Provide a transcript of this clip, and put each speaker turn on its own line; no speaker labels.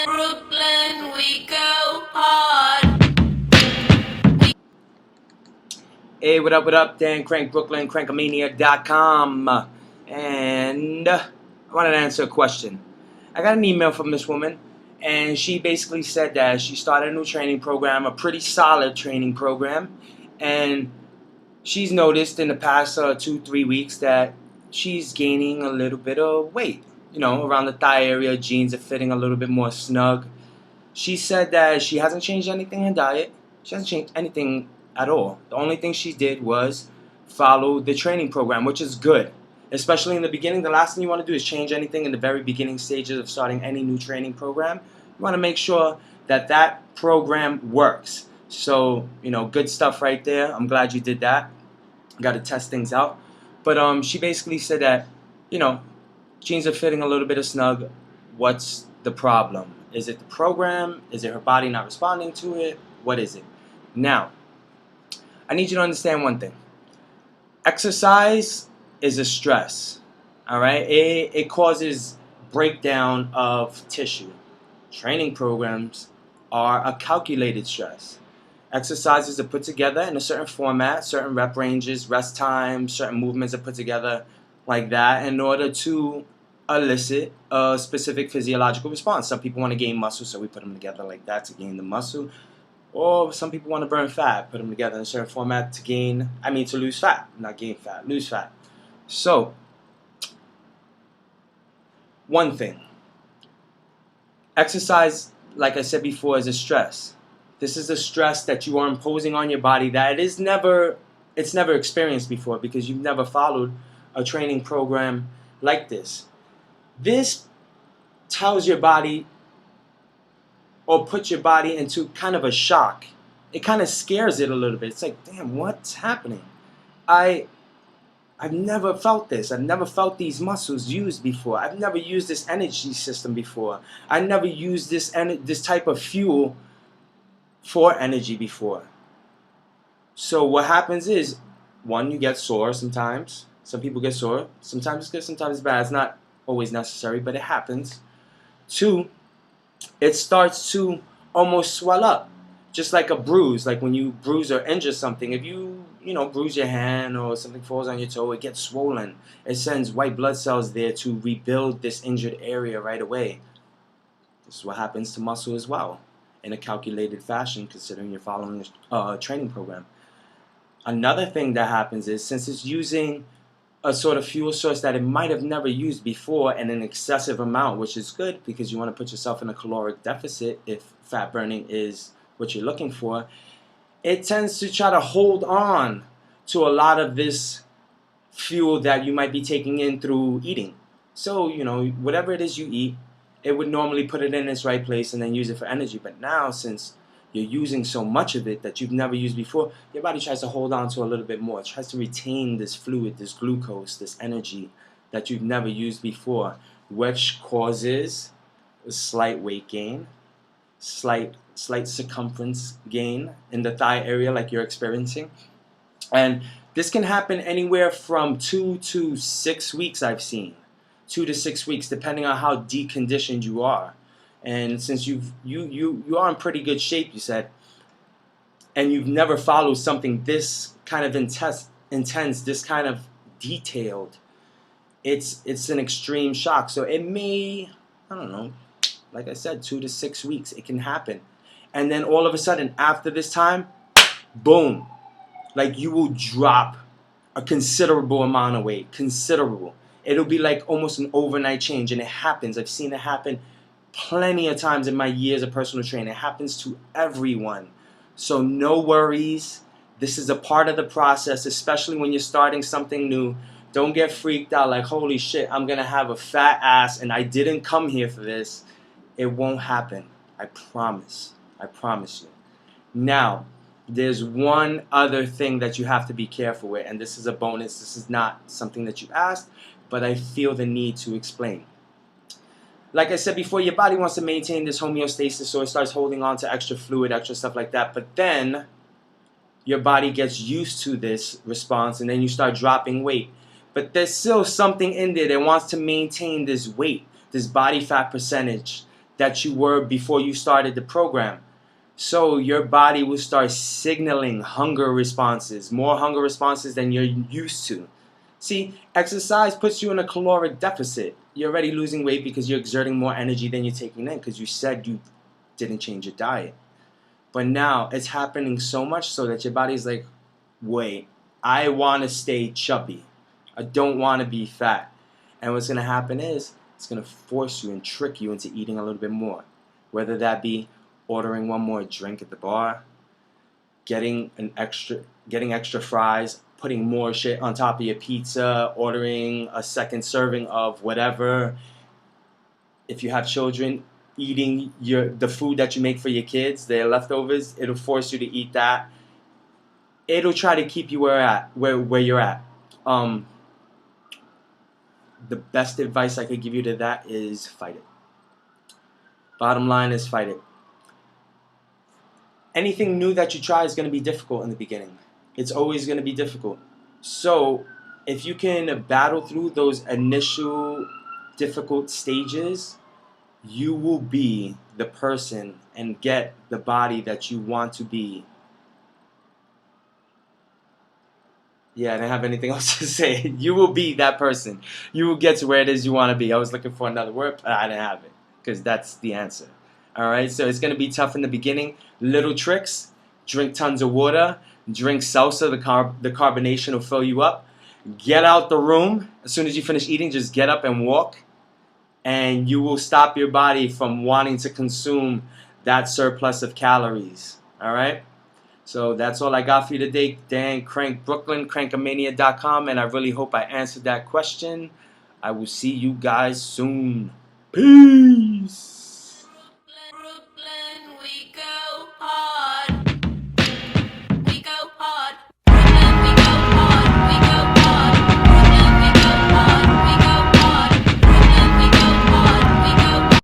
Brooklyn, we go hard.
Hey, what up, Dan Crank, Brooklyn, Krankamania.com. And I wanted to answer a question. I got an email from this woman, and she basically said that she started a new training program, a pretty solid training program, and she's noticed in the past 2-3 weeks that she's gaining a little bit of weight. You know, around the thigh area, jeans are fitting a little bit more snug. She said that she hasn't changed anything in her diet. She hasn't changed anything at all. The only thing she did was follow the training program, which is good. Especially in the beginning, the last thing you want to do is change anything in the very beginning stages of starting any new training program. You want to make sure that that program works. So, good stuff right there. I'm glad you did that. Got to test things out. But she basically said that, you know, jeans are fitting a little bit of snug. What's the problem? Is it the program? Is it her body not responding to it? What is it? Now, I need you to understand one thing. Exercise is a stress. All right? It causes breakdown of tissue. Training programs are a calculated stress. Exercises are put together in a certain format, certain rep ranges, rest times, certain movements are put together like that in order to elicit a specific physiological response. Some people want to gain muscle, so we put them together like that to gain the muscle. Or some people want to burn fat, put them together in a certain format to lose fat, not gain fat, lose fat. So, one thing, exercise, like I said before, is a stress. This is a stress that you are imposing on your body that it's never experienced before because you've never followed a training program like this. This tells your body or puts your body into kind of a shock. It kind of scares it a little bit. It's like, damn, what's happening? I've never felt this. I've never felt these muscles used before. I've never used this energy system before. I never used this type of fuel for energy before. So what happens is, one, you get sore sometimes. Some people get sore. Sometimes it's good, sometimes it's bad. It's not always necessary, but it happens. Two, it starts to almost swell up, just like a bruise. Like when you bruise or injure something, if you bruise your hand or something falls on your toe, it gets swollen. It sends white blood cells there to rebuild this injured area right away. This is what happens to muscle as well, in a calculated fashion, considering you're following a training program. Another thing that happens is, since it's using a sort of fuel source that it might have never used before in an excessive amount, which is good because you want to put yourself in a caloric deficit if fat burning is what you're looking for, it tends to try to hold on to a lot of this fuel that you might be taking in through eating. So, whatever it is you eat, it would normally put it in its right place and then use it for energy. But now, since you're using so much of it that you've never used before, your body tries to hold on to a little bit more. It tries to retain this fluid, this glucose, this energy that you've never used before, which causes a slight weight gain, slight circumference gain in the thigh area like you're experiencing. And this can happen anywhere from 2 to 6 weeks, I've seen. 2 to 6 weeks, depending on how deconditioned you are. And since you are in pretty good shape, you said, and you've never followed something this kind of intense, this kind of detailed, it's an extreme shock. So it may, I don't know, like I said, 2 to 6 weeks, it can happen. And then all of a sudden, after this time, boom, like you will drop a considerable amount of weight, considerable. It'll be like almost an overnight change, and it happens. I've seen it happen plenty of times in my years of personal training. It happens to everyone. So no worries. This is a part of the process, especially when you're starting something new. Don't get freaked out like, holy shit, I'm going to have a fat ass and I didn't come here for this. It won't happen. I promise. I promise you. Now, there's one other thing that you have to be careful with, and this is a bonus. This is not something that you asked, but I feel the need to explain. Like I said before, your body wants to maintain this homeostasis, so it starts holding on to extra fluid, extra stuff like that. But then your body gets used to this response, and then you start dropping weight. But there's still something in there that wants to maintain this weight. this body fat percentage that you were before you started the program. So your body will start signaling hunger responses, more hunger responses than you're used to. See, exercise puts you in a caloric deficit. You're already losing weight because you're exerting more energy than you're taking in because you said you didn't change your diet. But now it's happening so much so that your body's like, wait, I want to stay chubby. I don't want to be fat. And what's going to happen is it's going to force you and trick you into eating a little bit more. Whether that be ordering one more drink at the bar, getting extra fries, putting more shit on top of your pizza, ordering a second serving of whatever. If you have children, eating the food that you make for your kids, their leftovers, it'll force you to eat that. It'll try to keep you where you're at. The best advice I could give you to that is fight it. Bottom line is fight it. Anything new that you try is going to be difficult in the beginning. It's always going to be difficult. So if you can battle through those initial difficult stages, you will be the person and get the body that you want to be. Yeah, I didn't have anything else to say. You will be that person. You will get to where it is you want to be. I was looking for another word, but I didn't have it because that's the answer. All right, so it's going to be tough in the beginning. Little tricks: drink tons of water, drink salsa. The carbonation will fill you up. Get out the room as soon as you finish eating. Just get up and walk, and you will stop your body from wanting to consume that surplus of calories. All right. So that's all I got for you today. Dan Crank Brooklyn, Krankamania.com, and I really hope I answered that question. I will see you guys soon. Peace.